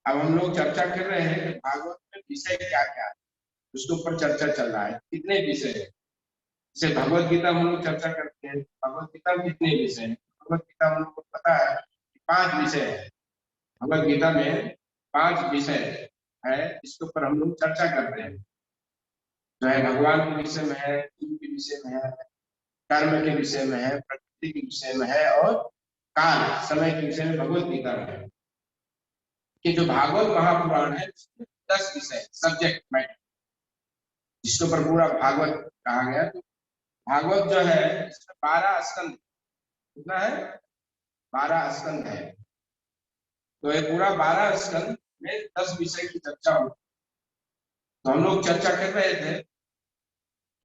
अब हम लोग चर्चा कर रहे हैं कि भागवत में विषय क्या क्या है, उसके ऊपर चर्चा चल रहा है। कितने विषय है, जैसे भगवत गीता में हम लोग चर्चा करते हैं, भगवत गीता में कितने विषय हैं? भगवत गीता में हम लोग को पता है कि 5 विषय है। भगवत गीता में 5 विषय है, इसके ऊपर हम लोग चर्चा करते हैं। जो है भगवान के विषय में है, जीव के विषय में है, कर्म के विषय में है, प्रकृति के विषय में है, और काल समय के विषय में भगवत गीता में है। कि जो भागवत महापुराण है उसमें 10 विषय सब्जेक्ट मैटर, जिसके ऊपर पूरा भागवत कहा गया। तो भागवत जो है इसमें 12 स्कंद, कितना है? 12 स्कंद है। तो ये पूरा 12 स्कंद में 10 विषय की चर्चा हो। तो हम लोग चर्चा कर रहे थे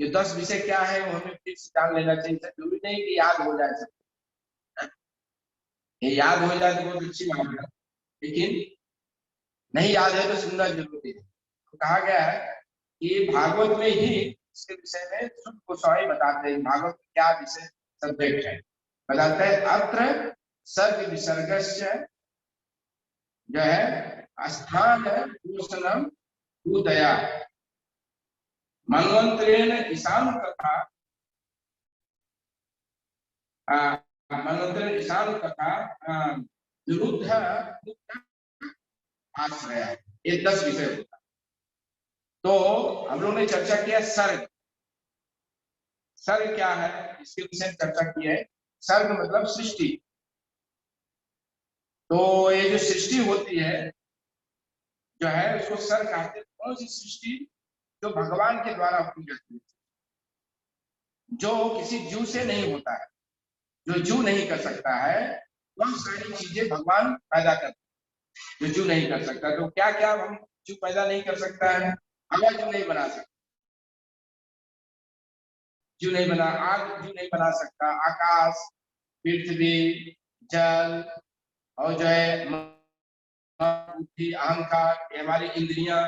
कि 10 विषय क्या है, वो हमें फिर से जान लेना चाहिए। जरूरी नहीं कि याद हो जाए सब, ये याद हो जाए तो बहुत अच्छी बात है, लेकिन नहीं याद है तो सुनना जरूरी है। तो कहा गया है कि भागवत में ही इसके विषय में शुद्ध गोस्वामी बताते हैं भागवत में क्या विषय सब्जेक्ट है। बताते हैं अत्र सर्ग विसर्गस्य जो है स्थान भूषणम भूदया मनवंतरेण ईशान कथा, मनवंतरेण ईशान कथा विरुद्ध आश्रय। ये 10 विषय होता है। तो हम लोग ने चर्चा किया सर्ग। सर्ग क्या है इसके विषय में चर्चा की है। सर्ग मतलब सृष्टि। तो ये जो सृष्टि होती है जो है उसको सर्ग कहते हैं। कौन सी सृष्टि? जो भगवान के द्वारा की जाती है, जो किसी जीव से नहीं होता है, जो जीव नहीं कर सकता है, वह सारी चीजें भगवान पैदा करते हैं, जो जीव नहीं कर सकता। तो क्या क्या हम जीव पैदा नहीं कर सकता है? हवा जीव नहीं बना सकता, जीव नहीं बना, आग जीव नहीं बना सकता, आकाश, पृथ्वी, जल, और जो है बुद्धि अहंकार, ये हमारी इंद्रियां,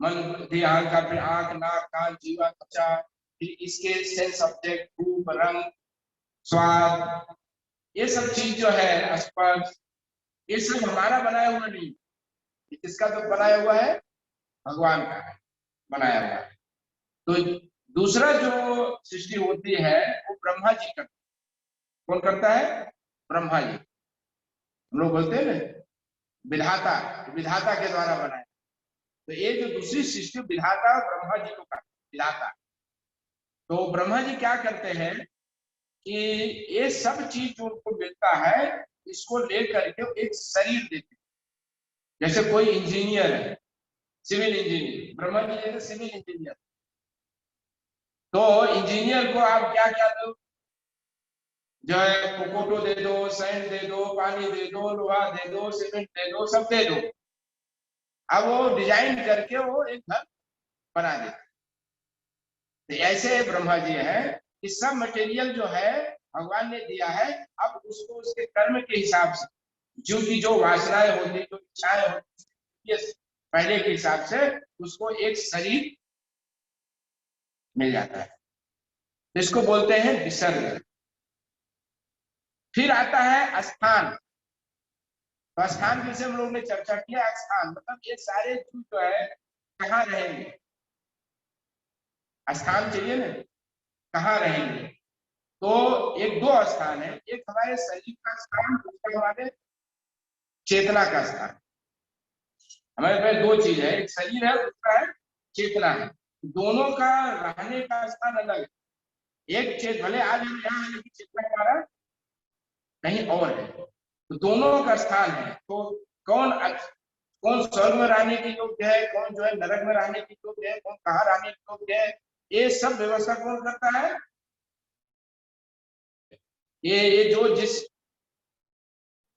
मन बुद्धि अहंकार, फिर आंख नाक कान जीवा त्वचा, फिर इसके सेंस ऑब्जेक्ट रूप रंग स्वाद, ये सब चीज जो है स्पर्श, ये सब हमारा बनाया हुआ नहीं, किसका तो बनाया हुआ है? भगवान का है बनाया हुआ है। तो दूसरा जो सृष्टि होती है वो ब्रह्मा जी करते हैं। कौन करता है? ब्रह्मा जी। हम लोग बोलते हैं ना विधाता, विधाता के द्वारा बनाया। तो ये जो दूसरी सृष्टि विधाता ब्रह्मा जी को करते हैं, विधाता। तो ब्रह्मा जी क्या करते हैं कि ये सब चीज जो उनको मिलता है इसको लेकर के एक शरीर देते हैं। जैसे कोई इंजीनियर है, सिविल इंजीनियर, ब्रह्मा जी जैसे सिविल इंजीनियर। तो इंजीनियर को आप क्या क्या दो? जो है कोकोटो दे दो, सैंड दे दो, पानी दे दो, लोहा दे दो, सीमेंट दे दो, सब दे दो। अब वो डिजाइन करके वो एक घर बना देते। तो ऐसे ब्रह्मा जी है कि सब मटेरियल जो है भगवान ने दिया है। अब उसको उसके कर्म के हिसाब से, जो की जो वासनाएं होती, जो इच्छाएं होती, पहले के हिसाब से उसको एक शरीर मिल जाता है। तो इसको बोलते हैं विसर्ग। फिर आता है स्थान। तो स्थान की से हम लोग ने चर्चा किया। स्थान मतलब ये सारे जीव जो है कहाँ रहेंगे? स्थान चाहिए ना, कहाँ रहेंगे? तो एक दो स्थान है, एक हमारे शरीर का स्थान, दूसरा हमारे चेतना का स्थान। हमारे पास दो चीज है, एक शरीर है, दूसरा है चेतना है। दोनों का रहने का स्थान अलग है। एक चेत भले आज हम यहाँ है लेकिन चेतना हमारा कहीं और है। तो दोनों का स्थान है। तो कौन कौन स्वर्ग में रहने के योग्य है, कौन जो है नरक में रहने के योग्य है, कौन कहाँ रहने के योग्य है, ये सब व्यवस्था कौन करता है? ये जो जिस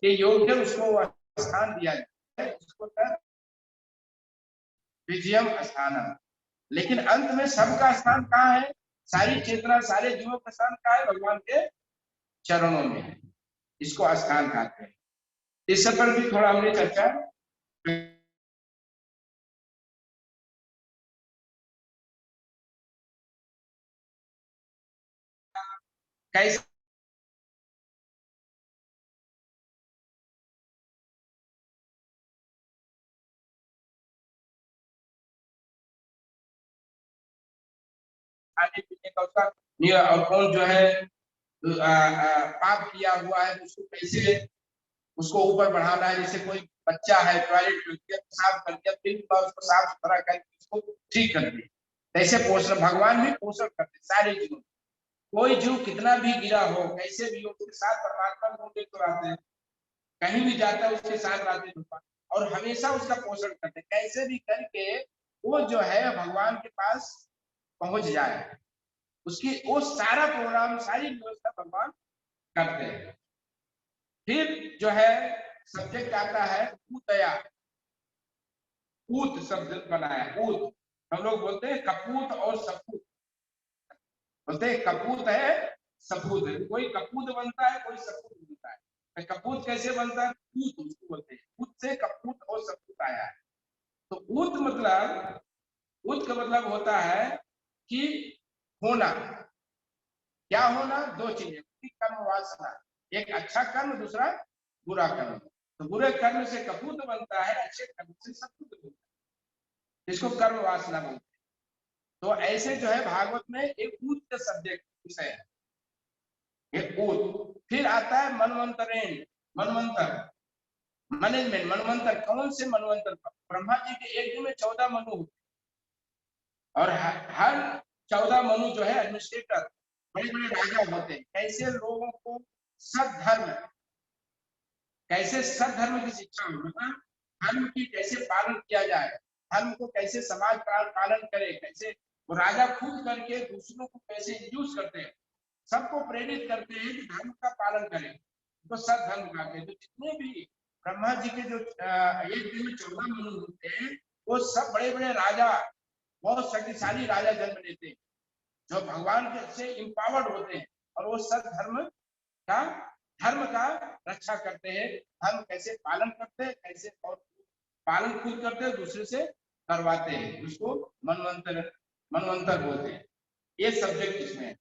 के योग्य उसको स्थान दिया जाता है, उसको विजयम स्थान। लेकिन अंत में सबका स्थान कहाँ है? सारी चेतना सारे जीवों का स्थान कहाँ है? भगवान के चरणों में है। इसको स्थान कहते हैं। इस सब पर भी थोड़ा हमने चर्चा कैसे खाने पीने का उसका, और कौन जो है पाप किया हुआ है उसको कैसे उसको ऊपर बढ़ाना है। जैसे कोई बच्चा है टॉयलेट कर दिया, पेशाब कर दिया, फिर उसको साफ सुथरा करके उसको ठीक कर दिया। कैसे पोषण, भगवान भी पोषण करते सारे जीवों। कोई जीव कितना भी गिरा हो, कैसे भी हो, उसके साथ परमात्मा ढूंढते तो रहते हैं, कहीं भी जाता है उसके साथ रहते हैं और हमेशा उसका पोषण करते, कैसे भी करके वो जो है भगवान के पास पहुंच जाए। उसकी वो सारा प्रोग्राम, सारी व्यवस्था भगवान करते हैं। फिर जो है सब्जेक्ट आता है पूतया। पूत शब्द बनाया, पूत। हम लोग बोलते हैं कपूत और सपूत, बोलते हैं कपूत है सपूत है। कोई कपूत बनता है, कोई सपूत बनता है। कपूत कैसे बनता है? पूत उसको बोलते हैं, पूत से कपूत और सपूत आया है। तो पूत मतलब, पूत का मतलब होता है कि होना। क्या होना? दो चीजें, कर्म वासना, एक अच्छा कर्म, दूसरा बुरा कर्म। तो बुरे कर्म से कपूत बनता है, अच्छे कर्म से सपूत बनता है, इसको कर्म वासना बोलते हैं। तो ऐसे जो है भागवत में एक पूत सब्जेक्ट विषय है, एक पूत। फिर आता है मनवंतरेण, मनवंतर, मैनेजमेंट, मनवंतर। कौन से मनवंतर? ब्रह्मा जी के एक दिन में 14 मनु होते, और हर 14 मनु जो है एडमिनिस्ट्रेटर, बड़े बड़े राजा होते हैं। कैसे लोगों को सद्धर्म, कैसे सद्धर्म की शिक्षा हो, मतलब धर्म की कैसे पालन किया जाए, धर्म को कैसे समाज पालन करे, कैसे वो राजा खुद करके दूसरों को कैसे इंड्यूस करते हैं, सबको प्रेरित करते हैं कि धर्म का पालन करें, तो सद्धर्म कहते हैं। तो जितने भी ब्रह्मा जी के जो एक दिन में 14 मनु होते हैं, वो सब बड़े बड़े राजा, बहुत शक्तिशाली राजा जन्म लेते हैं, जो भगवान से इम्पावर्ड होते हैं, और वो सद्धर्म का, धर्म का रक्षा करते हैं। धर्म कैसे पालन करते हैं, कैसे और पालन खुद करते हैं, दूसरे से करवाते हैं, उसको मनवंतर, मनवंतर बोलते हैं। ये सब्जेक्ट इसमें है।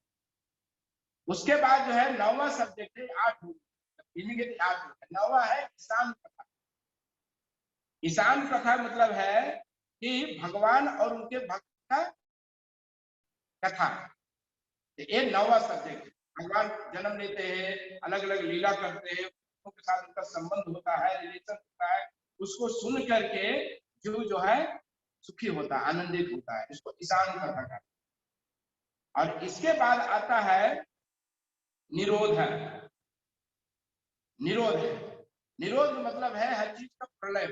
उसके बाद जो है 9वां सब्जेक्ट है, 8 9वां है ईशान कथा। ईशान कथा मतलब है कि भगवान और उनके भक्त का कथा। ये 9वां सब्जेक्ट है। भगवान जन्म लेते हैं, अलग अलग लीला करते हैं, उनके साथ उनका संबंध होता है, रिलेशन होता है, उसको सुन करके जो है सुखी होता है, आनंदित होता है, इसको ईशान कथा कहते हैं। और इसके बाद आता है निरोध। निरोध है, निरोध मतलब है हर चीज का प्रलय,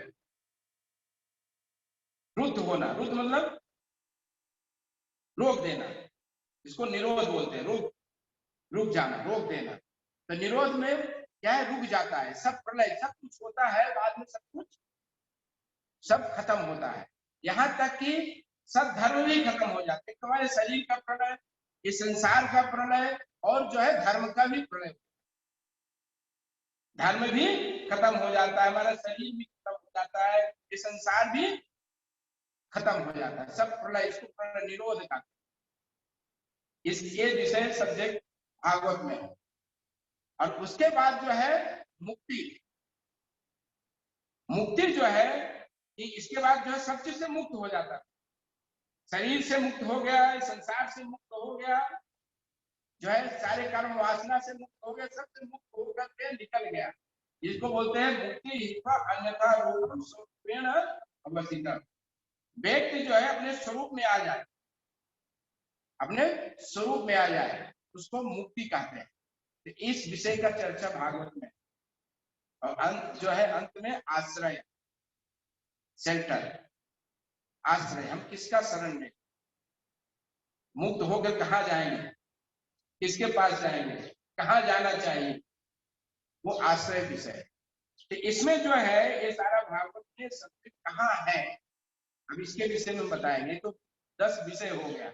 रुद्ध होना। रुद्ध मतलब रोक देना, इसको निरोध बोलते हैं, रुक जाना, रोक देना। तो निरोध में क्या है? रुक जाता है सब प्रलय, सब कुछ होता है, बाद में सब कुछ सब खत्म होता है, यहाँ तक कि सब धर्म भी खत्म हो जाते हैं। हमारे शरीर का प्रलय, इस संसार का प्रलय, और जो है धर्म का भी प्रलय, धर्म भी खत्म हो जाता है, हमारा शरीर भी खत्म हो जाता है, ये संसार भी खत्म हो जाता है, सब प्रलय, इसको प्रलय निरोध का। इस ये विषय सब्जेक्ट भागवत में है। और उसके बाद जो है मुक्ति। मुक्ति जो है कि इसके बाद जो है सब चीज से मुक्त हो जाता है, शरीर से मुक्त हो गया, संसार से मुक्त हो गया, जो है सारे कर्म वासना से मुक्त हो गया, सबसे मुक्त होकर के निकल गया। इसको बोलते हैं मुक्ति हित्वा अन्यथा रूपम स्वरूपेण अवस्थितः। व्यक्ति जो है अपने स्वरूप में आ जाए, अपने स्वरूप में आ जाए, उसको मुक्ति कहते हैं। तो इस विषय का चर्चा भागवत में। और अंत जो है, अंत में आश्रय, सेंटर, आश्रय, हम किसका शरण लें, मुक्त होकर कहाँ जाएंगे, किसके पास जाएंगे, कहाँ जाना चाहिए, वो आश्रय विषय है। तो इसमें जो है ये सारा भागवत में सब्जेक्ट कहाँ है, अब इसके विषय में बताएंगे। तो 10 विषय हो गया।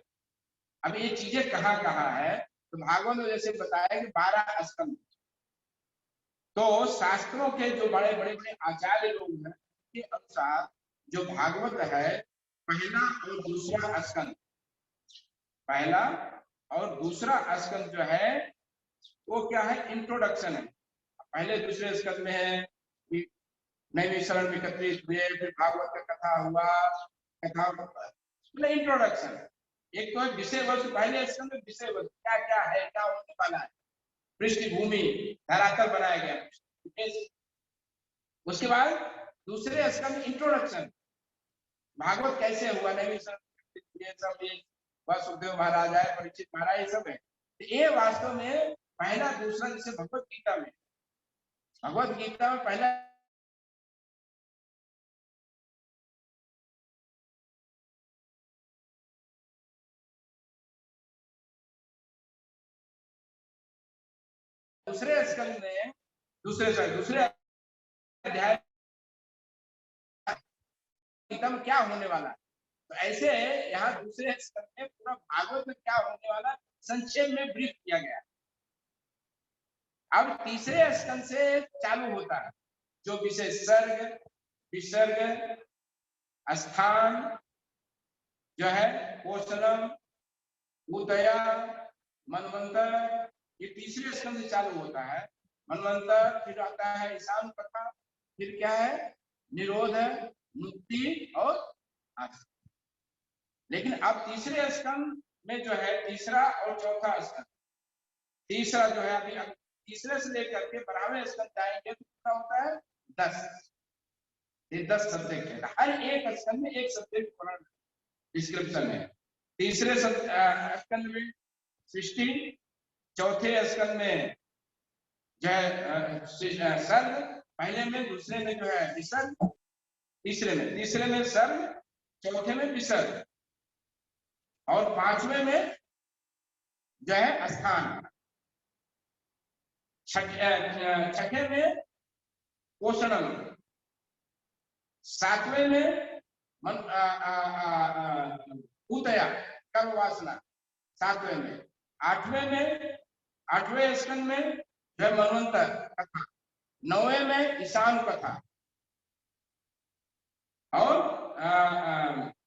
अब ये चीजें कहाँ कहाँ है, तो भागवत में जैसे बताया कि 12 स्कंद। तो शास्त्रों के जो बड़े बड़े बड़े आचार्य लोग हैं, के अनुसार जो भागवत है, पहला और दूसरा स्कंद, पहला और दूसरा स्कंद जो है वो क्या है? इंट्रोडक्शन है। पहले दूसरे स्कंद में है कि नैमिषारण्य एकत्रित हुए, फिर भागवत का कथा हुआ, कथा मतलब इंट्रोडक्शन। एक तो है विषय वस्तु, पहले स्कंद में विषय वस्तु क्या क्या है, क्या होने वाला है, पृष्ठभूमि धरातल बनाया गया। उसके बाद दूसरे स्कंद इंट्रोडक्शन, भागवत कैसे हुआ, नवी ये सब, ये सुखदेव महाराज है, परीक्षित महाराज, ये सब है। तो ये वास्तव में पहला दूसरा, जैसे भगवत गीता में पहला दूसरे स्कंद में दूसरे अध्याय गीता में क्या होने वाला है। तो ऐसे यहाँ दूसरे स्कंद में पूरा भागवत में क्या होने वाला संक्षेप में ब्रीफ किया गया। अब तीसरे स्कंद से चालू होता है जो विषय सर्ग, विसर्ग, स्थान जो है, पोषणम, उदया, मनवंतर, ये तीसरे स्कंद से चालू होता है। मनवंतर, फिर आता है ईशान कथा, फिर क्या है, निरोध, मुक्ति और आश्रय। लेकिन अब तीसरे स्कंद में जो है तीसरा और चौथा स्कंद, तीसरा जो है अभी तीसरे से लेकर के 12वें स्कंद जाएंगे तो कितना होता है 10, ये 10 सब्जेक्ट है। हर एक स्कंद में एक सब्जेक्ट पढ़ना डिस्क्रिप्शन है। तीसरे स्कंद में सृष्टि, चौथे स्कंद में जो है सर्ग, पहले में, दूसरे में जो है विसर्ग, तीसरे में सर्ग, चौथे में विसर्ग और 5वें में जो है स्थान, छठे में पोषणम, 7वें में उदया कर्म वासना, 7वें में, 8वें स्कंद में जो है मनवंतर कथा, 9वें में ईशान कथा और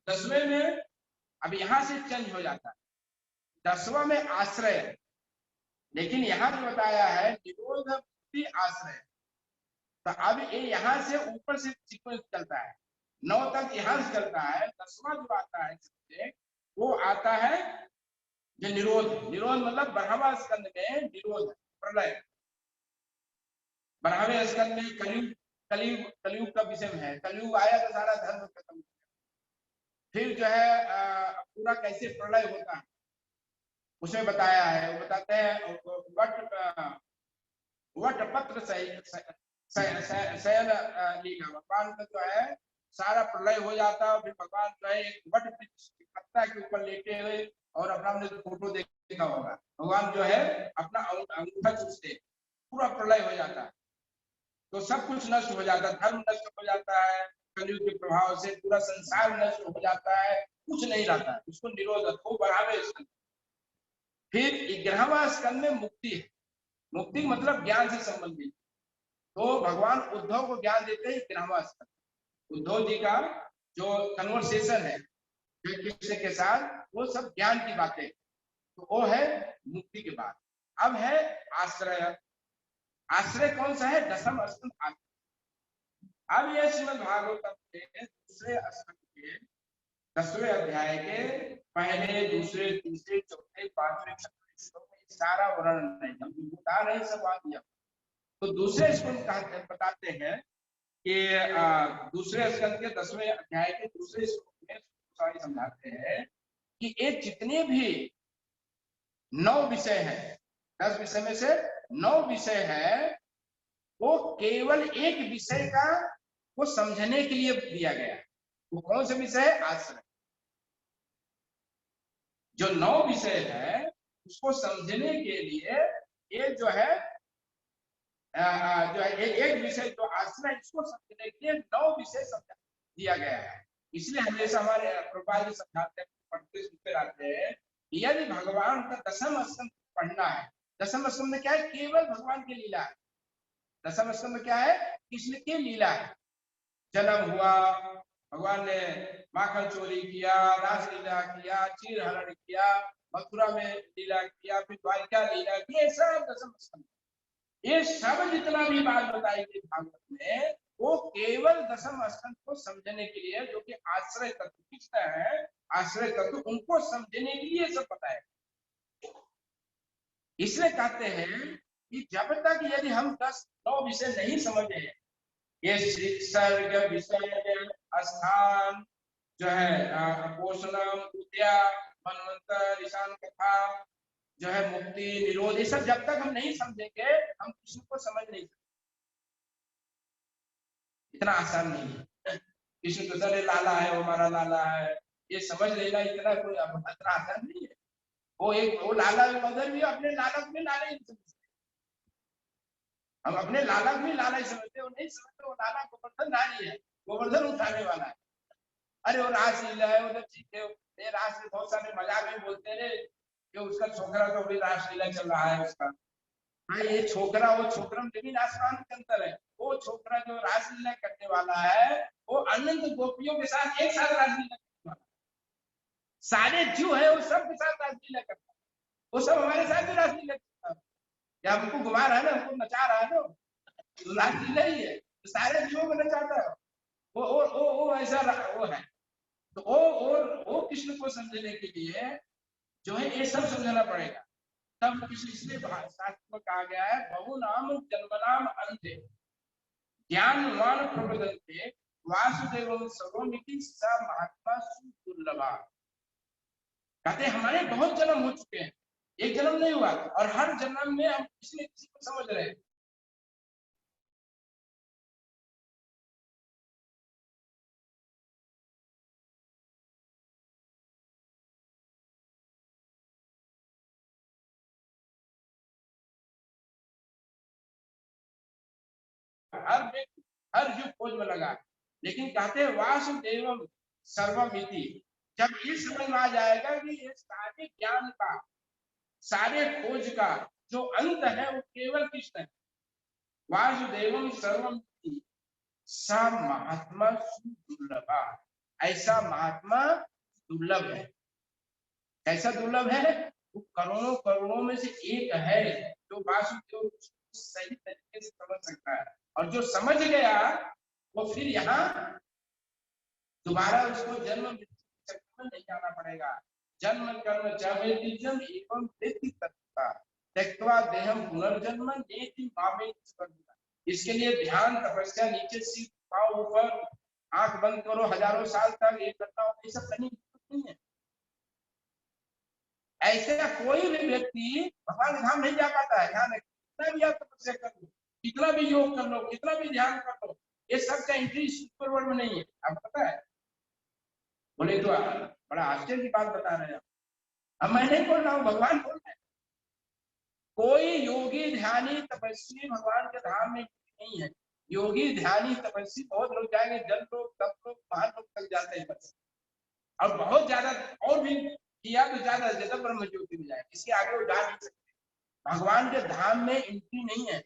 10वें में, अब यहां से चेंज हो जाता है, 10वां में आश्रय, लेकिन यहां जो बताया है निरोध, मुक्ति, आश्रय। तो अब ये यहां से ऊपर से सीक्वेंस चलता है, 9 तक यहां से चलता है। 10वां जो आता है वो आता है जो निरोध मतलब 12वां स्कंद में निरोध, प्रलय। 12वें स्कंद में कलयुग का विषय है, कलयुग आया तो सारा धर्म खत्म। फिर जो है पूरा कैसे प्रलय होता है उसमें बताया है। वो बताते हैं वट पत्र शयन लीला, भगवान का जो है सारा प्रलय हो जाता है, फिर भगवान जो है एक वट पत्ता के ऊपर लेटे हुए, और अपना हमने फोटो देखा होगा, भगवान जो है अपना अंगूठा चूसते, पूरा प्रलय हो जाता है, तो सब कुछ नष्ट हो जाता है, धर्म नष्ट हो जाता है, कलयुग के प्रभाव से पूरा संसार नष्ट हो जाता है, कुछ नहीं रहता है, उसको निरोध को बढ़ावे। फिर 11वां स्कंद में मुक्ति है, मुक्ति मतलब ज्ञान से संबंधित। तो भगवान उद्धव को ज्ञान देते हैं 11वां स्कंद, उद्धव जी का जो कन्वर्सेशन है कृष्ण के साथ, वो सब ज्ञान की बातें, तो वो है मुक्ति के बाद। अब है आश्रय, आश्रय कौन सा है, 10वां स्कंद आश्रय। अब ये श्रीमद् भागवतम के दूसरे स्कंद के 10वें अध्याय के पहले, दूसरे, तीसरे, चौथे, 5वें, 6वें श्लोक में सारा वर्णन नहीं, हम बता रहे सब आ दिया। तो दूसरे स्कंद बताते हैं कि दूसरे स्कंद के 10वें अध्याय के दूसरे श्लोक में स्वामी समझाते हैं कि ये जितने भी 9 विषय हैं, 10 विषय में से 9 विषय है, वो केवल एक विषय का को समझने के लिए दिया गया। वो कौन सा विषय है, आश्रय। जो 9 विषय है उसको समझने के लिए ये जो है एक विषय जो आश्रय, इसको समझने के लिए 9 विषय समझा दिया गया है। इसलिए हमेशा हमारे प्रभुपाद जी समझाते हैं, पढ़ते सुनते रहते हैं, यदि भगवान का 10वां स्कंद पढ़ना है, 10वां स्कंद में क्या है, केवल भगवान की लीला है। 10वां स्कंद में क्या है, कृष्ण की लीला है। जन्म हुआ, भगवान ने माखन चोरी किया, रास लीला किया, चीर हरण किया, मथुरा में लीला किया, फिर द्वारिका लीला की, ये सब 10वां स्कंद। ये सब जितना भी बात बताई गई भागवत में, वो केवल 10वां स्कंद को समझने के लिए, जो कि आश्रय तत्व कृष्ण है, आश्रय तत्व, उनको समझने के लिए सब पता है। इसलिए कहते हैं कि जब तक यदि हम 10-9 विषय नहीं समझे, ये सर्ग, विषय, स्थान जो है, पोषणम, उद्या, मनवंतर, ईशान कथा जो है, मुक्ति, निरोध, ये सब जब तक हम नहीं समझेंगे हम किसी को समझ नहीं सकते। इतना आसान नहीं है। किसी को सर लाला है, वो हमारा लाला है, ये समझ लेना इतना कोई इतना आसान नहीं है। वो लाला मदर भी अपने लाला को भी लाला ही समझते, हम अपने लाला को भी लाला ही समझते, वो नहीं समझते वो लाला गोवर्धन धारी है, गोवर्धन उठाने वाला है। अरे वो रासलीला है, उधर ठीक है, रास में बहुत सारे मजाक में बोलते रहे कि उसका छोकरा तो भी रासलीला चल रहा है उसका। हाँ, ये छोकरा वो छोकरा में जमीन आसमान के अंतर है। वो छोकरा जो रासलीला करने वाला है वो अनंत गोपियों के साथ एक साथ रासलीला करने वाला, सारे जीव है वो सब के साथ रासलीला करता है, वो सब हमारे साथ भी रासलीला करता है। क्या हमको घुमा रहा है ना, हमको नचा रहा है ना, तो रासलीला ही है, तो सारे जीवों को नचाता है वो ऐसा वो है। तो वो कृष्ण को समझने के लिए जो है ये सब समझना पड़ेगा। तब कृष्ण, इसलिए शास्त्र में कहा गया है बहुनाम जन्मनाम अंते ज्ञानवान प्रबोधन्ते वासुदेवम सर्वमिति स महात्मा सुदुर्लभा। कहते हमारे बहुत जन्म हो चुके हैं, एक जन्म नहीं हुआ, और हर जन्म में हम किसी न किसी को समझ रहे हैं। हर युग खोज में लगा, लेकिन कहते हैं वासुदेवम सर्वमिति, जब ये समझ में आ जाएगा कि ये सारे ज्ञान का, सारे खोज का जो अंत है वो केवल कृष्ण है। वासुदेवम सर्वमिति स महात्मा सुदुर्लभा, ऐसा महात्मा दुर्लभ है। कैसा दुर्लभ है? वो करोड़ों करोड़ों में से एक है जो वासुदेव सही तरीके से समझ सकता है, और जो समझ गया वो फिर यहाँ दोबारा उसको जन्म मृत्यु चक्र में नहीं जाना पड़ेगा। जन्म कर्म चैवेद्यम एवं वृत्ति तत्ता त्यक्त्वा देहम पुनर्जन्म नेति मामे। इसके लिए ध्यान, तपस्या, नीचे सीट पाओ ऊपर, आंख बंद करो, हजारों साल तक ये करना हो, ये सब करने की जरूरत नहीं है। ऐसे कोई भी व्यक्ति भगवान के धाम नहीं जा पाता है। ध्यान रखिए, कितना भी आप तपस्या कर लो, कितना भी योग कर लो, कितना भी ध्यान कर लो, ये सब का एंट्री सुपर वर्ल्ड में नहीं है। आपको पता है? बोले तो बड़ा आश्चर्य की बात बता रहे हैं। अब मैं नहीं बोल रहा हूँ, भगवान बोल रहे हैं। कोई योगी ध्यानी तपस्वी भगवान के धाम में नहीं है। योगी ध्यानी तपस्वी बहुत लोग जाएंगे, जन लोग, तप लोग, महान लोग तक जाते हैं बस। अब बहुत ज्यादा और भी किया तो ज्यादा ज्यादा ब्रह्म ज्योति में जाए, इसके आगे वो जा नहीं सकते। भगवान के धाम में एंट्री नहीं है।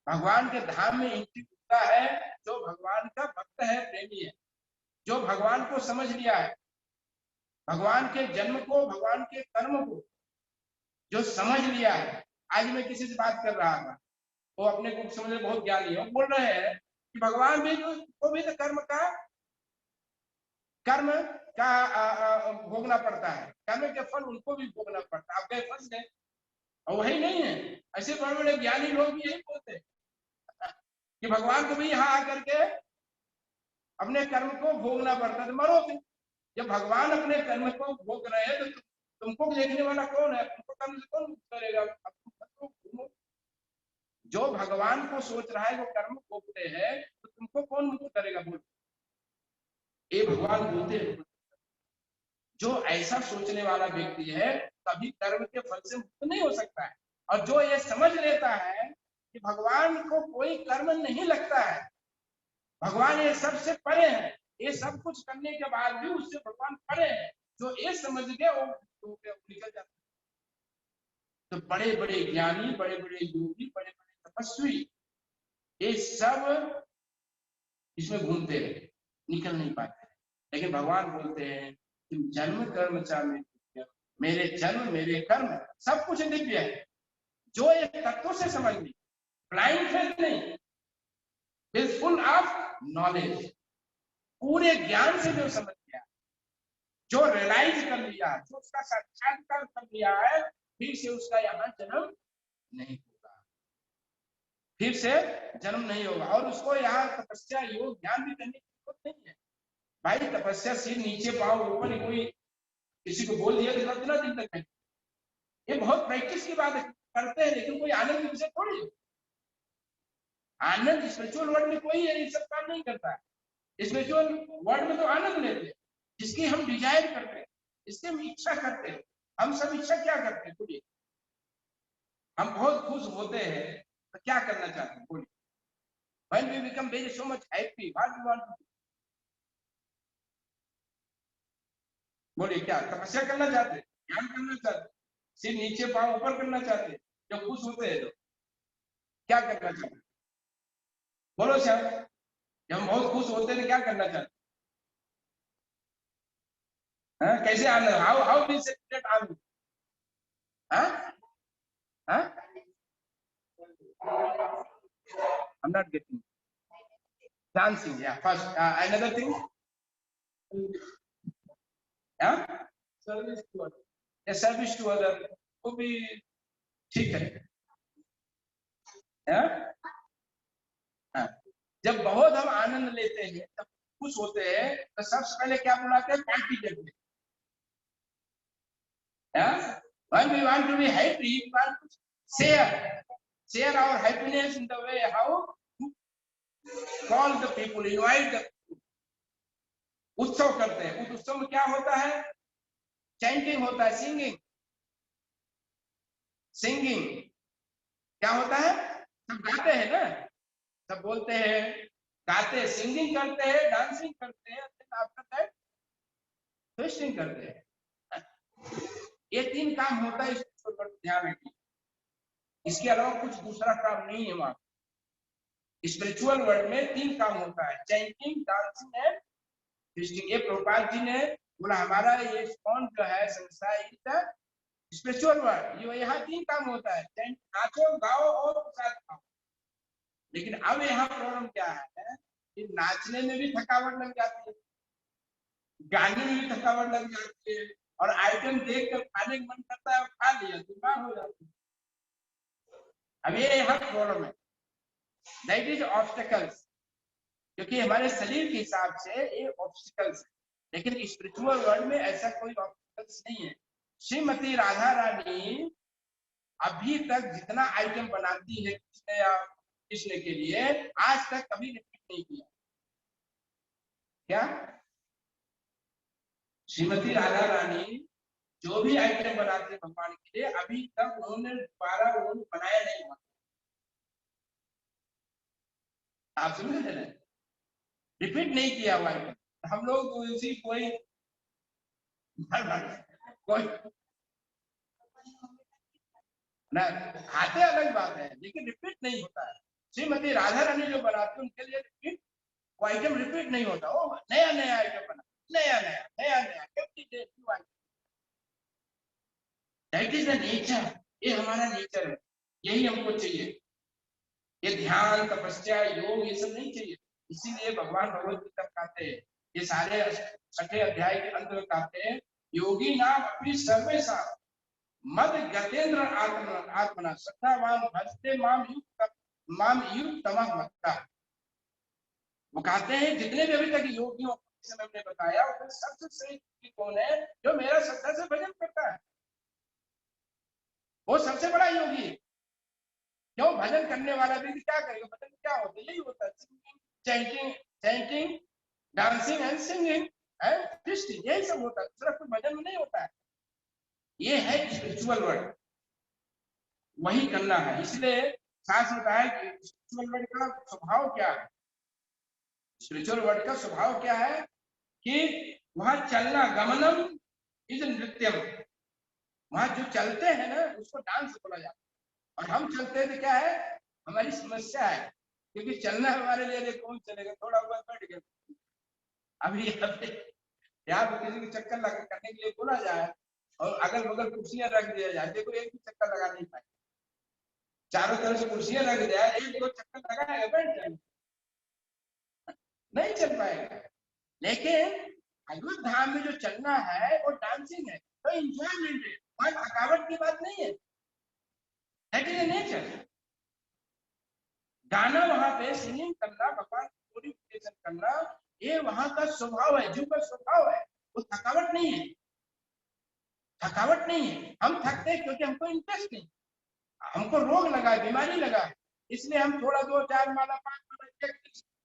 भगवान के धाम में एंट्री होता है जो भगवान का भक्त है, प्रेमी है, जो भगवान को समझ लिया है, भगवान के जन्म को, भगवान के कर्म को जो समझ लिया है। आज मैं किसी से बात कर रहा था, वो अपने को समझ बहुत ज्ञानी है, बोल रहे हैं कि भगवान भी को भी तो कर्म का भोगना पड़ता है, कर्म के फल उनको भी भोगना पड़ता है। आप गए फंस गए, और वही नहीं है। ऐसे बड़े बड़े ज्ञानी लोग भी यही बोलते हैं कि भगवान को भी यहाँ आकर के अपने कर्म को भोगना पड़ता है, तो मरो तुम। जब भगवान अपने कर्म को भोग रहे हैं तो तुमको देखने वाला कौन है? तुमको कर्म से कौन मुक्त करेगा? जो भगवान को सोच रहा है वो कर्म भोगते हैं, तो तुमको कौन मुक्त करेगा? बोल, ये भगवान बोलते हैं। जो ऐसा सोचने वाला व्यक्ति है कभी कर्म के फल से मुक्त नहीं हो सकता है। और जो ये समझ लेता है कि भगवान को कोई कर्म नहीं लगता है, भगवान ये सबसे परे है, ये सब कुछ करने के बाद भी उससे भगवान परे है, जो ये समझ गए वो निकल जाता है। तो बड़े बड़े ज्ञानी, बड़े बड़े योगी, बड़े बड़े तपस्वी, ये सब इसमें घूमते रहे, निकल नहीं पाते। लेकिन भगवान बोलते हैं तुम जन्म कर्म चाहे, मेरे जन्म मेरे कर्म सब कुछ दिव्य है। जो एक तत्व से समझ ली, ब्लाइंड फेथ नहीं, इज फुल ऑफ नॉलेज, पूरे ज्ञान से जो समझ गया, जो रियलाइज कर लिया, जो उसका साक्षात्कार कर लिया है, फिर से उसका यहाँ जन्म नहीं होगा, फिर से जन्म नहीं होगा। और उसको यहाँ तपस्या योग ज्ञान भी करने की जरूरत नहीं है भाई। तपस्या सिर नीचे पाओ ऊपर, कोई किसी को बोल दिया तो कितना दिन तक है, ये बहुत प्रैक्टिस की बात करते हैं, लेकिन कोई आनंद की विषय थोड़ी है। आनंद स्पिरिचुअल वर्ल्ड में कोई ये सब काम नहीं करता है। स्पिरिचुअल वर्ल्ड में तो आनंद लेते हैं जिसकी हम डिजायर करते हैं, इसकी हम इच्छा करते हैं। हम सब इच्छा क्या करते हैं बोलिए? हम बहुत खुश होते हैं तो क्या करना चाहते हैं बोलिए? When we become very so much happy, what we want to do? बोलिए, क्या तपस्या करना चाहते हैं, ध्यान करना चाहते हैं, सिर नीचे पांव ऊपर करना चाहते हैं? जब खुश होते हैं तो क्या करना चाहते हैं? बोलो श्याम, जब हम बहुत खुश होते हैं तो क्या करना चाहते हैं? कैसे Anand, how we celebrate Anand? I'm not getting dancing. Yeah, first another thing. Yeah, service to other. Yeah, service to other वो भी ठीक है। हाँ, जब बहुत हम आनंद लेते हैं, तब खुश होते हैं, तो सबसे पहले क्या बुलाते हैं? पार्टी करते हैं। When we want to be happy, we want to share our happiness in the way how to call the people, invite the people. उत्सव करते हैं। उस उत्सव में क्या होता है? चैंटिंग होता है, सिंगिंग क्या होता है? सब गाते हैं ना, सब बोलते हैं, गाते हैं, सिंगिंग करते हैं, डांसिंग करते हैं, आफ्टर दैट फेस्टिंग करते हैं। ये 3 काम होता है इस पर ध्यान रखिए। इसके अलावा कुछ दूसरा काम नहीं है वहां। स्पिरिचुअल वर्ल्ड में 3 काम होता है, चैंटिंग, डांसिंग एंड फेस्टिंग। ये प्रभुपाद जी ने बोला हमारा ये कौन जो है संस्था स्पिरिचुअल वर्ल्ड, ये यहाँ 3 काम होता है, नाचो, गाओ और प्रसाद खाओ। लेकिन अब यहाँ प्रॉब्लम क्या है कि नाचने में भी थकावट लग जाती है, गाने में भी थकावट लग जाती है, और आइटम देख कर खाने का मन करता है, खा लिया बीमार हो जाती है। अब ये यहाँ प्रॉब्लम है, दैट इज ऑब्स्टेकल्स, क्योंकि हमारे शरीर के हिसाब से ये ऑब्स्टेकल्स है। लेकिन स्पिरिचुअल वर्ल्ड में ऐसा कोई ऑब्स्टेकल्स नहीं है। श्रीमती राधा रानी अभी तक जितना आइटम बनाती है कृष्ण के लिए, आज तक कभी रिपीट नहीं किया। क्या श्रीमती राधा रानी जो भी आइटम बनाते हैं भगवान के लिए, अभी तक उन्होंने दोबारा बनाया नहीं हुआ। आप समझ रहे हैं? रिपीट नहीं किया हुआ आइटम। हम लोग उसी कोई ना खाते अलग बात है, लेकिन रिपीट नहीं होता है। श्रीमती राधा रानी जो बनाती है उनके लिए रिपीट वो आइटम रिपीट नहीं होता, वो नया नया आइटम बना, नया नया दैट इज द नेचर। ये हमारा नेचर है, यही हमको चाहिए। ये ध्यान, तपस्या, योग ये सब नहीं चाहिए। इसीलिए भगवान भगवत गीता कहते हैं, ये सारे 6ठे अध्याय के अंत में कहते हैं, योगी नाम अपनी सर्वेशा मद गतेंद्र आत्मना श्रद्धावान भजते माम युक्त तमः मत्ता। वो कहते हैं जितने भी अभी तक योगियों से हमने बताया, उसमें सबसे श्रेष्ठ कौन है? जो मेरा श्रद्धा से भजन करता है, वो सबसे बड़ा योगी है। क्यों? भजन करने वाला भी क्या करेगा? भजन क्या होता है? यही होता है, chanting, dancing and singing and feasting, यही सब होता है। दूसरा कोई भजन में नहीं होता है। ये है स्पिरिचुअल वर्ल्ड, वही करना है। इसलिए शास्त्र बताया कि स्पिरिचुअल वर्ल्ड का स्वभाव क्या है। स्पिरिचुअल वर्ल्ड का स्वभाव क्या है कि वहां चलना, गमनम इज नृत्यम। वहां जो चलते हैं ना, उसको डांस बोला जाता है। और हम चलते हैं तो क्या है? हमारी समस्या है, क्योंकि चलना हमारे लिए कौन चलेगा? थोड़ा बहुत बैठ गए। अभी यहाँ पे किसी को चक्कर लगा करने के लिए बोला जाए और अगल बगल कुर्सियां रख दिया जाए, देखो एक भी चक्कर लगा नहीं पाए। चारों तरफ से कुर्सियां रख दिया, एक दो चक्कर लगाएगा, बैठ जाएगा, नहीं चल पाएगा। लेकिन भगवत धाम में जो चलना है वो डांसिंग है, तो एंजॉयमेंट है, और थकावट की बात नहीं है। That is nature. गाना वहां पे सिंगिंग करना, भगवान को ग्लोरीफिकेशन करना, ये वहां का स्वभाव है, जीव का स्वभाव है, वो थकावट नहीं है। थकावट नहीं है। हम थकते हैं क्योंकि हमको इंटरेस्ट नहीं, हमको रोग लगा है, बीमारी लगा है, इसलिए हम थोड़ा 2-4 माला 5 माला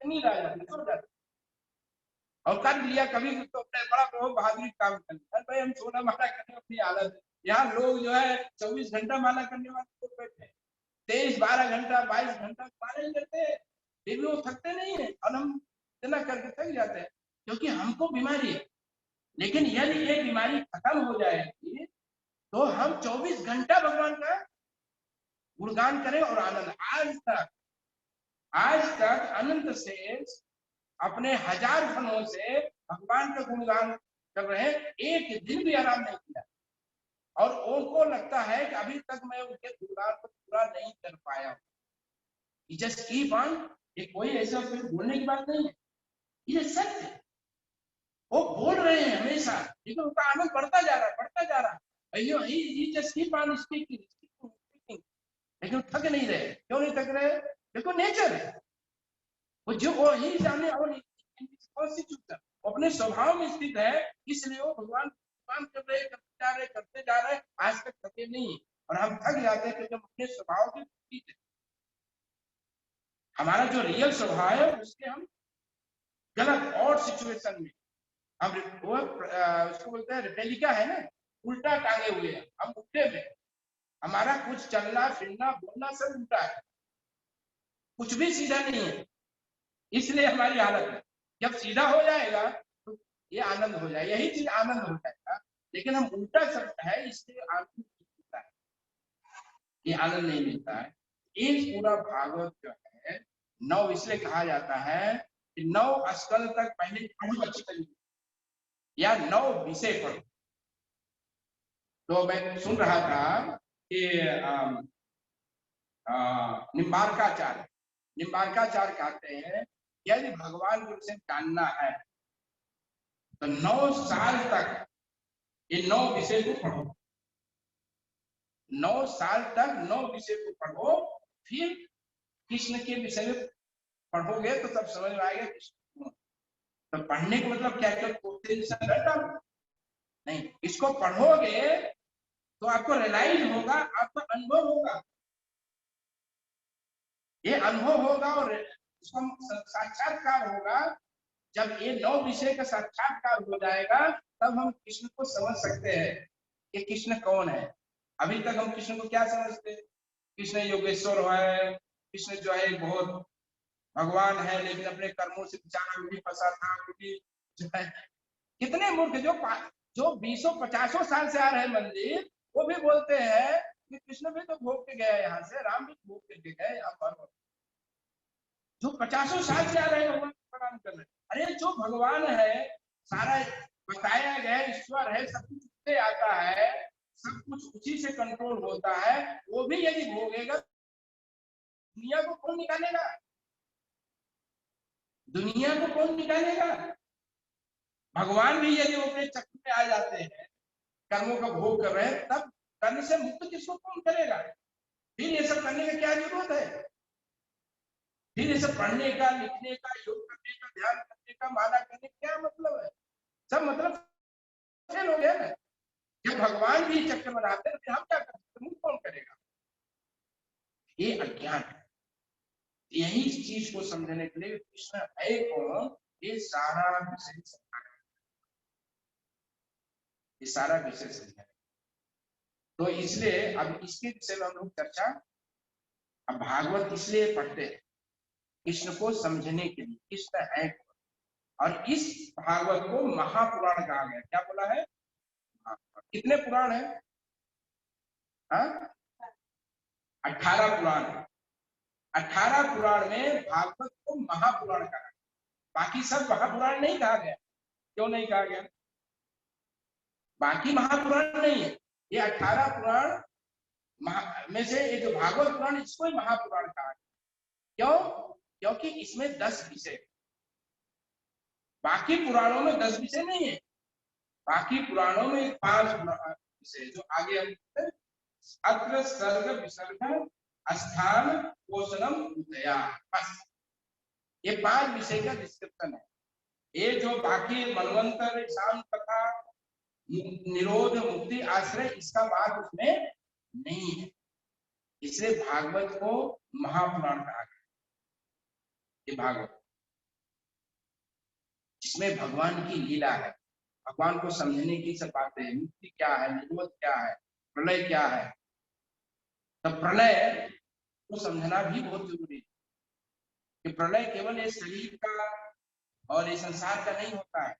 नहीं रह जाते, और कर लिया कभी तो अपने बड़ा बहुत बहादुरी काम कर लिया। भाई हम 16 माला करने अपनी हालत है। यहाँ लोग जो है 24 घंटा माला करने वाले लोग बैठे हैं, 23-12 घंटा 22 घंटा माला ही करते हैं, फिर भी वो थकते नहीं है, और हम इतना करके थक जाते हैं क्योंकि हमको बीमारी है। लेकिन यदि ये बीमारी खत्म हो जाएगी तो हम 24 घंटा भगवान का गुणगान करें और आनंद। आज तक अनंत से अपने 1000 फनों से भगवान का गुणगान कर रहे हैं, एक दिन भी आराम नहीं किया, और उनको लगता है कि अभी तक मैं उनके गुणगान को पूरा नहीं कर पाया। Just keep on. ये कोई ऐसा फिर बोलने की बात नहीं है, ये सत्य है। वो बोल रहे हैं हमेशा, लेकिन उनका आनंद बढ़ता जा रहा है, बढ़ता जा रहा है। जस्ट कीप ऑन स्पीकिंग, लेकिन थक नहीं रहे। क्यों नहीं थक रहे? देखो नेचर है वो, जो वो ही जाने, और कॉन्स्टिट्यूशन अपने स्वभाव में स्थित है, इसलिए वो भगवान करते जा रहे, आज तक थके नहीं। और हम थक जाते हैं क्योंकि हम अपने स्वभाव के विपरीत है। हमारा जो रियल स्वभाव है उसके हम गलत और सिचुएशन में हम वो उसको बोलते हैं रिपेलिका है ना, उल्टा टांगे हुए हैं हम, उल्टे में। हमारा कुछ चलना फिरना बोलना सब उल्टा है, कुछ भी सीधा नहीं है, इसलिए हमारी हालत है। जब सीधा हो जाएगा तो ये आनंद हो जाएगा, यही चीज आनंद हो जाएगा। लेकिन हम उल्टा सकता है, इसलिए आनंद नहीं मिलता है, ये आनंद नहीं मिलता है। ये पूरा भागवत जो है 9, इसलिए कहा जाता है कि 9 स्कंद तक पहले पढ़ो अच्छी तरीके, या 9 विषय पढ़ो। तो मैं सुन रहा था कि निम्बार्काचार्य कहते हैं यदि भगवान को से जानना है तो 9 साल तक ये 9 विषय को पढ़ो। 9 साल तक 9 विषय को पढ़ो, फिर कृष्ण के विषय में पढ़ोगे तो तब समझ में आएगा कृष्ण। तो पढ़ने का मतलब क्या नहीं, इसको पढ़ोगे तो आपको रियलाइज होगा, आपको अनुभव होगा, ये अनुभव होगा और इसका साक्षात्कार होगा। जब ये 9 विषय का साक्षात्कार हो जाएगा तब हम कृष्ण को समझ सकते हैं कि कृष्ण कौन है। अभी तक हम कृष्ण को क्या समझते हैं? कृष्ण योगेश्वर है, कृष्ण जो है बहुत भगवान है, लेकिन अपने कर्मों से बेचारा भी फंसा था, क्योंकि जो है कितने मूर्ख जो 20-50 साल से आ रहे मंदिर, वो भी बोलते हैं कि कृष्ण भी तो भोग के गए यहाँ से, राम भी भोग के गए यहाँ पर, जो 50 साल से आ रहे हैं भगवान को प्रणाम कर रहे हैं। अरे जो भगवान है, सारा बताया गया ईश्वर है, सब कुछ उससे आता है, सब कुछ उसी से कंट्रोल होता है, वो भी यदि भोगेगा दुनिया को कौन निकालेगा? दुनिया को कौन निकालेगा? भगवान भी यदि अपने चक्र में आ जाते हैं, कर्मों का भोग कर रहे हैं, तब करने से मुक्त किसको कौन करेगा? फिर ये सब करने की क्या जरूरत है? फिर ये सब पढ़ने का, लिखने का, योग करने का, ध्यान करने का, माला करने का क्या मतलब है? सब मतलब फेल हो गया ना। जब भगवान भी चक्कर बनाते हैं फिर हम क्या करते हैं? कौन करेगा? ये अज्ञान है। यही इस चीज को समझने के लिए कृष्ण है कौन, ये सारा विषय समझाना, ये सारा विषय समझाना। तो इसलिए अब इसके विषय में हम लोग चर्चा, अब भागवत इसलिए पढ़ते हैं कृष्ण को समझने के लिए, कृष्ण है कौन। और इस भागवत को महापुराण कहा गया। क्या बोला है? कितने पुराण है? 18 पुराण है। 18 पुराण में भागवत को महापुराण कहा गया। बाकी सब महापुराण नहीं कहा गया। क्यों नहीं कहा गया? बाकी महापुराण नहीं है, ये 18 पुराण में से ये जो भागवत पुराण, इसको ही महापुराण कहा गया। क्यों? क्योंकि इसमें 10 विषय, बाकी पुराणों में 10 विषय नहीं है, बाकी पुराणों में 5 विषय जो आगे हम अत्र सर्ग विसर्ग स्थान पोषणम उदया, बस ये 5 विषय का डिस्क्रिप्शन है। ये जो बाकी मनवंतर शाम कथा निरोध मुक्ति आश्रय इसका बात उसमें नहीं है, इसलिए भागवत को महापुराण कहा गया। ये भागवत जिसमें भगवान की लीला है, भगवान को समझने की सब बातें हैं, मुक्ति क्या है, निरोध क्या है, प्रलय क्या है। तो प्रलय को समझना भी बहुत जरूरी है कि प्रलय केवल ये शरीर का और ये संसार का नहीं होता है,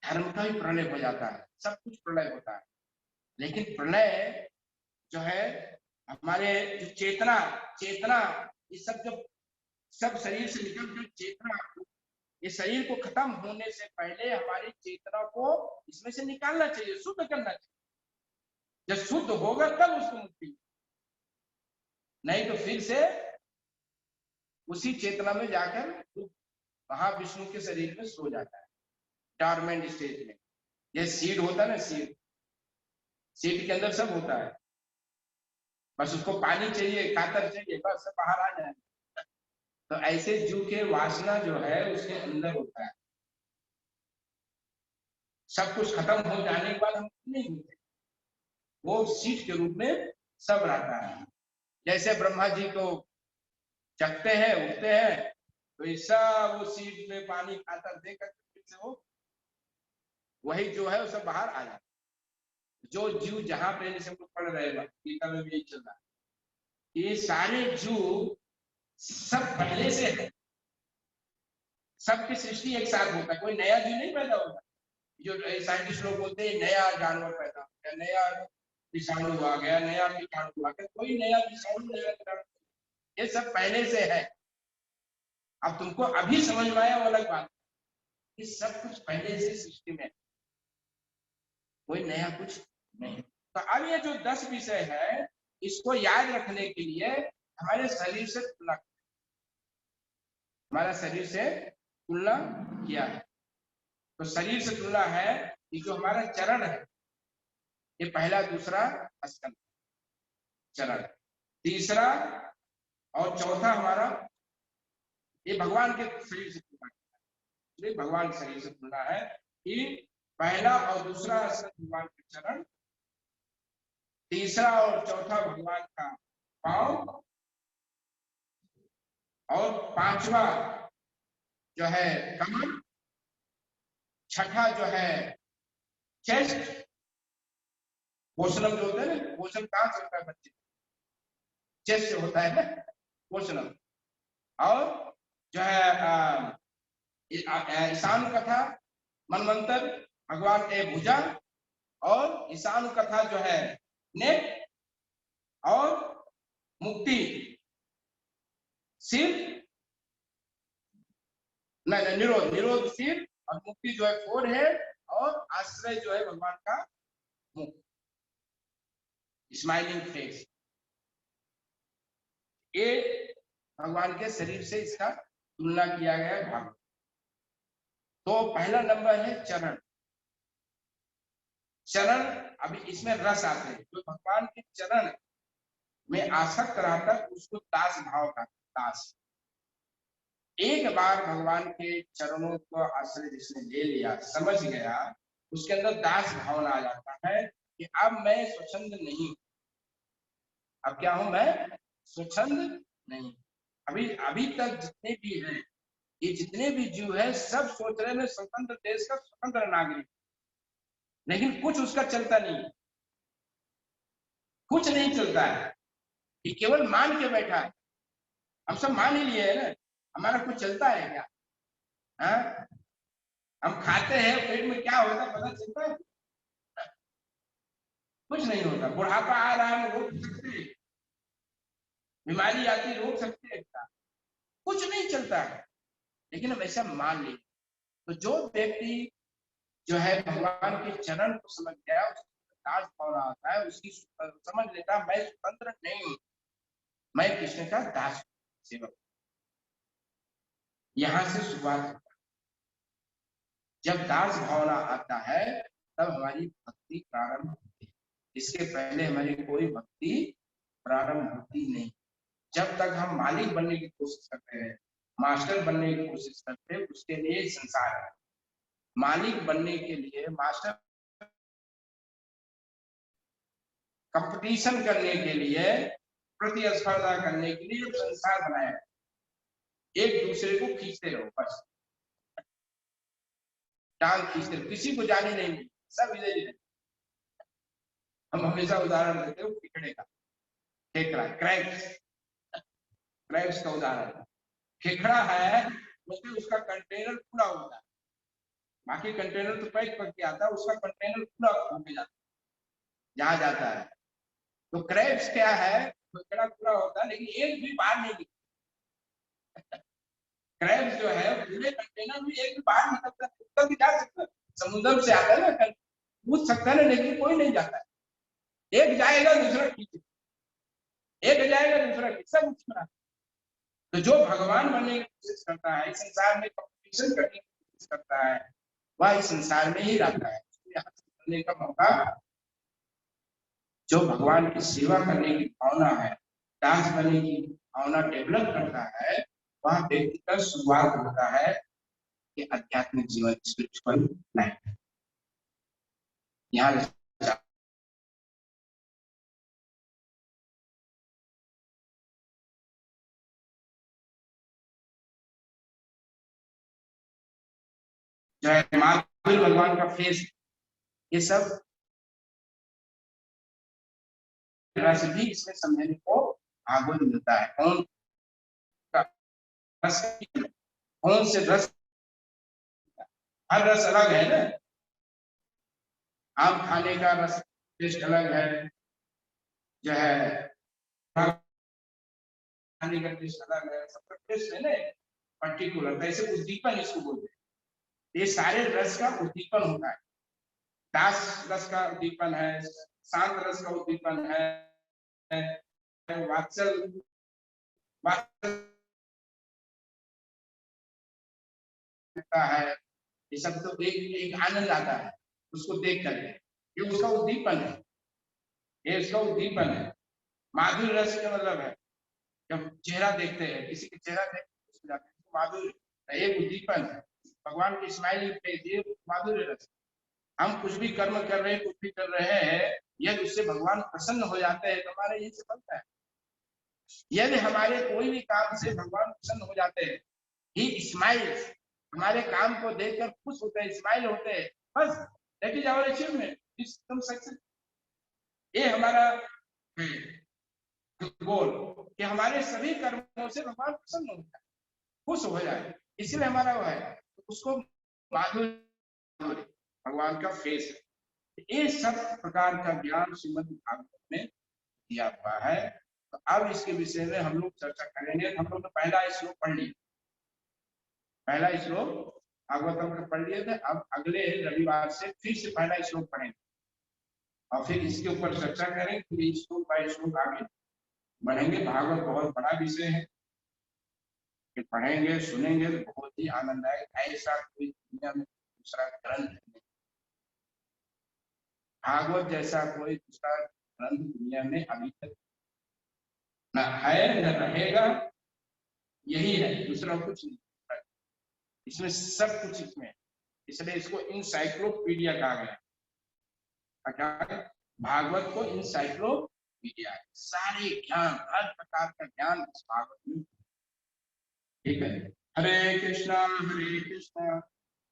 धर्म का भी प्रलय हो जाता है, सब कुछ प्रलय होता है। लेकिन प्रलय जो है हमारे जो चेतना चेतना ये सब जो सब शरीर से निकल जो चेतना, ये शरीर को खत्म होने से पहले हमारी चेतना को इसमें से निकालना चाहिए, शुद्ध करना चाहिए। जब शुद्ध होगा तब उसको मुक्ति, नहीं तो फिर से उसी चेतना में जाकर महाविष्णु के शरीर में सो जाता है, डॉर्मेंट स्टेज में। ये सीड होता है ना, सीड के अंदर सब होता है, बस उसको पानी चाहिए, खातर चाहिए, बस सब बाहर आ जाए। तो ऐसे जीव के वासना जो है उसके अंदर होता है, सब कुछ खत्म हो जाने के बाद हम नहीं होते, वो सीड के रूप में सब रहता है। जैसे ब्रह्मा जी को जगते हैं, उठते हैं, तो ऐसा वो सीड में पानी खातर देकर फिर से वो वही जो है वो सब बाहर आ जाता है। जो जीव जहां पे जैसे हम लोग पढ़ रहे हैं, गीता में भी यही चल रहा है, ये सारे जीव सब पहले से है, सबकी सृष्टि एक साथ होता है, कोई नया जीव नहीं पैदा होता। जो साइंटिस्ट लोग बोलते हैं नया जानवर पैदा हो गया, नया विषाणु आ गया, नया कीटाणु आ गया, कोई नया विषाणु नया कीटाणु, ये सब पहले से है। अब तुमको अभी समझ में आया वो अलग बात, कि सब कुछ पहले से सृष्टि में, कोई नया कुछ नहीं। तो अब ये जो 10 विषय है इसको याद रखने के लिए हमारे शरीर से तुलना, हमारा शरीर से तुलना किया है। तो शरीर से तुलना है कि जो हमारा चरण है, ये पहला दूसरा स्कंद चरण, तीसरा और चौथा हमारा, ये भगवान के शरीर से तुलना है, भगवान शरीर से तुलना है कि पहला और दूसरा स्कंद भगवान के चरण, तीसरा और चौथा भगवान का पांव, और पांचवा जो है कमर, छठा जो है चेस्ट, पोषणम जो होता है ना, पोषण कहां से होता है बच्चे, चेस्ट से होता है ना पोषणम। और जो है ईशान कथा मनवंतर भगवान के भुजा, और ईशान कथा जो है नेक, और मुक्ति सिर, नहीं निरोध, निरोध सिर, और मुक्ति जो है फोर हेड, और आश्रय जो है भगवान का मुख, स्माइलिंग फेस। ये भगवान के शरीर से इसका तुलना किया गया है भागवत। तो पहला नंबर है चरण। चरण, अभी इसमें रस आते हैं, जो भगवान के चरण में आसक्त रहता है उसको दास भाव का, दास। एक बार भगवान के चरणों को आश्रय जिसने ले लिया, समझ गया, उसके अंदर दास भावना आ जाता है कि अब मैं स्वच्छंद नहीं, अब क्या हूं मैं, स्वच्छंद नहीं। अभी तक जितने भी हैं, ये जितने भी जीव है, सब सोच रहे हैं स्वतंत्र देश का स्वतंत्र नागरिक, लेकिन कुछ उसका चलता नहीं, कुछ नहीं चलता है, ये केवल मान के बैठा है। हम सब मान ही लिए है ना, हमारा कुछ चलता है क्या? हाँ, हम खाते हैं, पेट में क्या होता है पता चलता है? कुछ नहीं होता। बुढ़ापा आ रहा है रोक सकते हैं, बीमारी आती रोक सकते हैं, कुछ नहीं चलता है, लेकिन हम ऐसा मान ली। तो जो व्यक्ति जो है भगवान के चरण को समझ गया, दास भावना आता है, उसकी समझ लेता मैं स्वतंत्र नहीं हूं, मैं कृष्ण का दास सेवक। यहां से शुरुआत होता है। जब दास भावना आता है तब हमारी भक्ति प्रारंभ होती है। इसके पहले हमारी कोई भक्ति प्रारंभ होती नहीं। जब तक हम मालिक बनने की कोशिश करते हैं, मास्टर बनने की कोशिश करते हैं, उसके लिए संसार है। मालिक बनने के लिए, मास्टर कंपटीशन करने के लिए, प्रतिस्पर्धा करने के लिए संसार बनाया। एक दूसरे को खींचते रहो, बस टांग खींचते रहो, किसी को जाने नहीं मिली, सब इधर ही। हम हमेशा उदाहरण देते हो खेकड़े का, खेकड़ा क्रैब्स, क्रैब्स का उदाहरण। खेकड़ा है मतलब उसका कंटेनर पूरा होता है, बाकी कंटेनर तो पैक करके आता है, उसका कंटेनर पूरा होके जाता है जहां जाता है। तो क्रैब्स क्या है, खेकड़ा पूरा होता है लेकिन एक भी बाहर नहीं निकलता। क्रैब्स जो है पूरे कंटेनर में एक भी बाहर निकलता है, ऊपर भी जा सकता है, समुद्र से आता है ना, पूछ सकता है, लेकिन कोई नहीं जाता है। एक जाएगा दूसरा खींचे, एक जाएगा दूसरा खींचे, सब उसमें। तो जो भगवान बनने की कोशिश करता है, इस संसार में कंपटीशन करने की कोशिश करता है, वह इस संसार में ही रहता है। करने का मौका, जो भगवान की सेवा करने की भावना है, दास बनने की भावना डेवलप करता है, वह व्यक्ति का शुरुआत होता है कि आध्यात्मिक जीवन, स्पिरिचुअल लाइफ। यहाँ जो है महावीर भगवान का फेस, ये सब रस भी इसमें समझने को आगुन मिलता है। कौन का रस, कौन से रस, हर रस अलग है ना। आम खाने का रस टेस्ट अलग है, जो है खाने का टेस्ट अलग है, सबका टेस्ट है ना पर्टिकुलर। ऐसे उद्दीपन इसको बोलते हैं। ये सारे रस का उद्दीपन होता है। दास रस का उद्दीपन है, शांत रस का उद्दीपन है, वात्सल है, ये सब तो एक आनंद आता है उसको देख करके, ये उसका उद्दीपन है, ये उसका उद्दीपन है। माधुर्य रस का मतलब है जब चेहरा देखते हैं, किसी का चेहरा देखते हैं तो माधुर्य एक उद्दीपन है। भगवान की स्माइलिंग फेस, ये माधुर्य रस। हम कुछ भी कर्म कर रहे हैं, कुछ भी कर रहे हैं, यदि उससे भगवान प्रसन्न हो जाते हैं तो हमारा ये सफलता है। यदि हमारे कोई भी काम से भगवान प्रसन्न हो जाते हैं, ही स्माइल्स, हमारे काम को देखकर खुश होते हैं, स्माइल होते हैं, बस दैट इज आवर अचीवमेंट, तुम सक्सेस। ये हमारा गोल कि हमारे सभी कर्मों से भगवान प्रसन्न हो जाए, खुश हो जाए, इसलिए हमारा वो है। तो उसको माधुर्य, भगवान का फेस है। ये सब प्रकार का ज्ञान श्रीमद् भागवत में दिया हुआ है। तो अब इसके विषय में हम लोग चर्चा करेंगे। हम लोग ने पहला श्लोक पढ़ लिया, पहला श्लोक भागवतम का पढ़ लिए थे। अब अगले रविवार से फिर से पहला श्लोक पढ़ेंगे और फिर इसके ऊपर चर्चा करेंगे, फिर श्लोक बाय श्लोक आगे बढ़ेंगे। भागवत बहुत बड़ा विषय है, कि पढ़ेंगे सुनेंगे तो बहुत ही आनंद आएगा। ऐसा कोई दुनिया में दूसरा ग्रंथ नहीं, भागवत जैसा कोई दूसरा ग्रंथ दुनिया में अभी तक न है न रहेगा। यही है, दूसरा कुछ नहीं। इसमें सब कुछ इसमें है, इसलिए इसको इंसाइक्लोपीडिया कहा गया। भागवत को इंसाइक्लोपीडिया है, सारे ज्ञान, हर प्रकार का ज्ञान इस भागवत में। ठीक है, हरे कृष्णा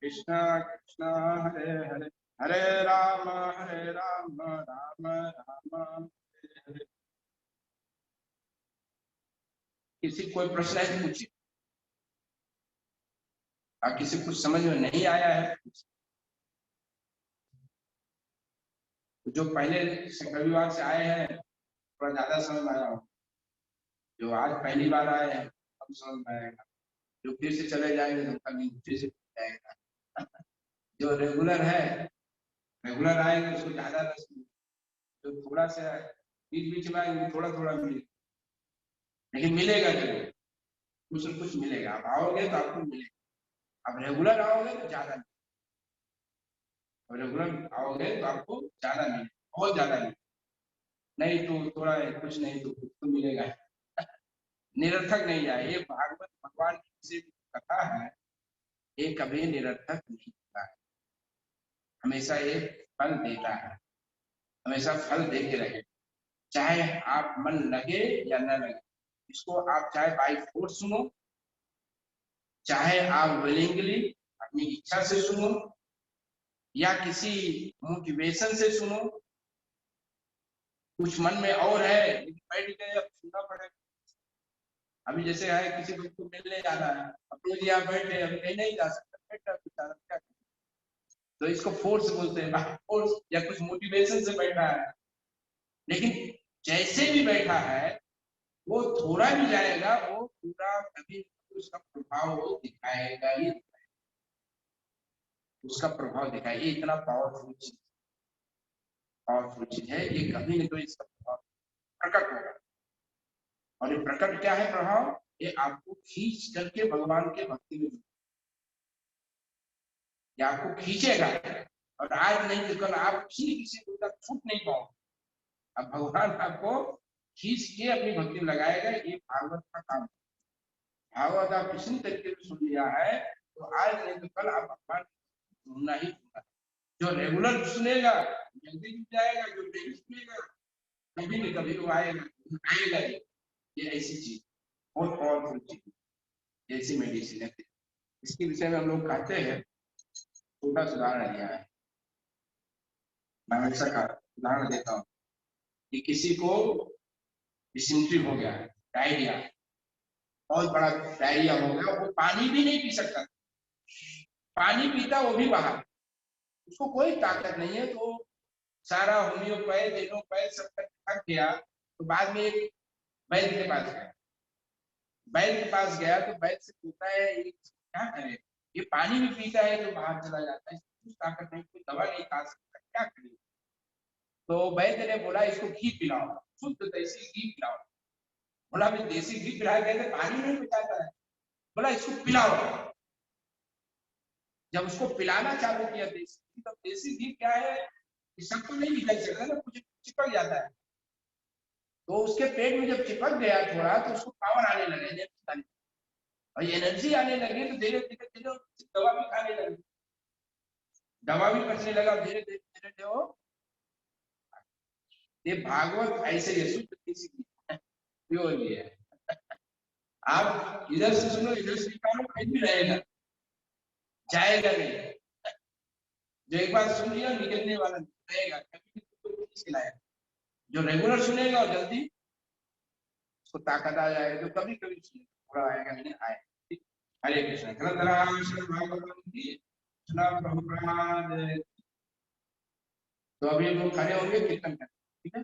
कृष्णा कृष्णा हरे हरे, हरे राम राम राम हरे हरे। किसी कोई प्रश्न है तो पूछिए, किसी कुछ समझ में नहीं आया है तो जो पहले रविवार से आए हैं थोड़ा ज्यादा समझ में आया हो, जो आज पहली बार आए हैं अब समझ में आएगा, जो फिर से चले जाएंगे तो कभी फिर से जाएगा। जो रेगुलर है, रेगुलर आएंगे उसको ज्यादा रस, जो थोड़ा सा बीच बीच में आएंगे थोड़ा थोड़ा मिलेगा, लेकिन मिलेगा जरूर, कुछ न कुछ मिलेगा। आप आओगे तो आपको मिलेगा, अब रेगुलर आओगे तो ज्यादा। और रेगुलर आओगे तो आपको ज्यादा मिलेगा, बहुत ज्यादा मिलेगा। नहीं तो थोड़ा कुछ नहीं तो कुछ तो मिलेगा, निरर्थक नहीं जाए। ये भागवत भगवान की से कथा है, ये कभी निरर्थक नहीं होता है, हमेशा ये फल देता है, हमेशा फल देते रहे, चाहे आप मन लगे या न लगे। इसको आप चाहे बाई फोर्स सुनो, चाहे आप विलिंगली अपनी इच्छा से सुनो, या किसी मोटिवेशन से सुनो, कुछ मन में और है लेकिन बैठ गए अब सुनना पड़ेगा। अभी जैसे है किसी को मिलने जाना है, अब रोज यहाँ बैठे अभी कहीं नहीं जा सकता, बैठा बेचारा क्या, तो इसको फोर्स बोलते हैं, फोर्स या कुछ मोटिवेशन से बैठा है। लेकिन जैसे भी बैठा है वो थोड़ा भी जाएगा वो पूरा कभी उसका प्रभाव वो दिखाएगा ही, उसका प्रभाव दिखाएगा। ये इतना पावरफुल चीज है, ये कभी नहीं तो इसका प्रभाव प्रकट होगा। और ये प्रकट क्या है प्रभाव, ये आपको खींच करके भगवान के भक्ति में, ये आपको खींचेगा। और आज नहीं तो कल आप किसी को तक छूट नहीं पाओगे, अब भगवान आपको खींच के अपनी भक्ति में लगाएगा। ये भागवत का काम, भागवत आप किसी तरीके से सुन लिया है तो आज नहीं तो कल आप भगवान सुनना ही सुनना। जो रेगुलर सुनेगा जल्दी जुट जाएगा, जो नहीं सुनेगा कभी न कभी वो आएगा ये ऐसी चीज बहुत पावरफुल चीज, ऐसी मेडिसिन है। इसके विषय में हम लोग कहते हैं, छोटा सा उदाहरण दिया है, मैं हमेशा का उदाहरण देता हूँ कि किसी को डिसेंट्री हो गया, डायरिया, बहुत बड़ा डायरिया हो गया, वो पानी भी नहीं पी सकता, पानी पीता वो भी बाहर, उसको कोई ताकत नहीं है। तो सारा होम्योपैथ एलोपैथ सब थक गया, तो बाद में एक वैद्य के पास गया, वैद्य के पास गया तो वैद्य से पूछता है ये क्या करे, ये पानी भी पीता है तो बाहर चला जाता है, कुछ ताकत नहीं, कोई दवा नहीं खा सकता, क्या करे। तो वैद्य ने बोला इसको घी पिलाओ, शुद्ध देसी घी पिलाओ। बोला भी देसी घी पिलाया, कहते पानी नहीं पिलाता है, बोला इसको पिलाओ। जब उसको पिलाना चालू किया देसी घी, तो देसी घी क्या है, सबको नहीं निकल सकता ना, कुछ चिपक जाता है। तो उसके पेट में जब चिपक गया थोड़ा तो उसको पावर आने लगे, एनर्जी आने, और एनर्जी आने लगी तो धीरे धीरे धीरे दवा भी खाने लगे, दवा भी पचने लगा, धीरे धीरे धीरे धीरे वो। ये भागवत ऐसे ही शुद्ध देसी घी प्योर घी है, आप इधर से सुनो इधर से निकालो फिर भी रहेगा, जाएगा नहीं। जो एक बार सुन लिया निकलने वाला नहीं रहेगा, कभी भी खिलाएगा। जो रेगुलर सुनेगा और जल्दी उसको ताकत आ जाएगा, जो कभी कभी थोड़ा आएगा नहीं आएगा। हरे कृष्ण। भागवतम की सुना प्रभुपाद। तो अभी लोग खड़े होंगे कीर्तन करने, ठीक है।